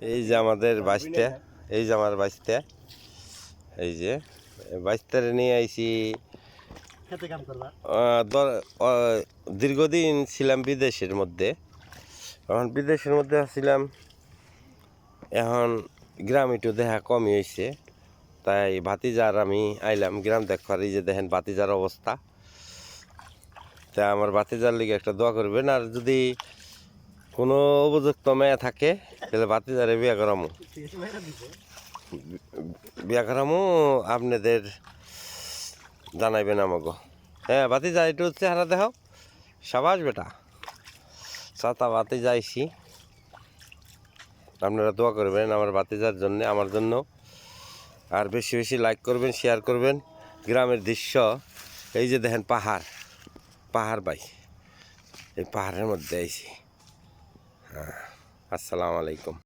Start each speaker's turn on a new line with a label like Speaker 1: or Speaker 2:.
Speaker 1: এই যে আমাদের বাইশটা, এই যে আমার বাইশটা, এই যে বাইশটারে নিয়ে আইছি। দীর্ঘদিন ছিলাম বিদেশের মধ্যে, এখন বিদেশের মধ্যে আসছিলাম, এখন গ্রাম একটু দেখা কমই হয়েছে, তাই ভাতিজার আমি আইলাম গ্রাম দেখবার। এই যে দেখেন ভাতিজার অবস্থা, তা আমার ভাতিজার লিগে একটা দোয়া করবেন। আর যদি কোনো উপযুক্ত মেয়ে থাকে তাহলে ভাতিজারে বিয়ে করামো, আপনাদের জানাইবেন আমাকে। হ্যাঁ ভাতিজা, একটু চেহারা দেখাও। সাবাস বেটা, চাতা ভাতিজা আইসি, আপনারা দোয়া করবেন আমার ভাতিজার জন্য, আমার জন্য। আর বেশি বেশি লাইক করবেন, শেয়ার করবেন। গ্রামের দৃশ্য, এই যে দেখেন পাহাড়, পাহাড় ভাই, এই পাহাড়ের মধ্যে আইছি। হ্যাঁ, আসসালামু আলাইকুম।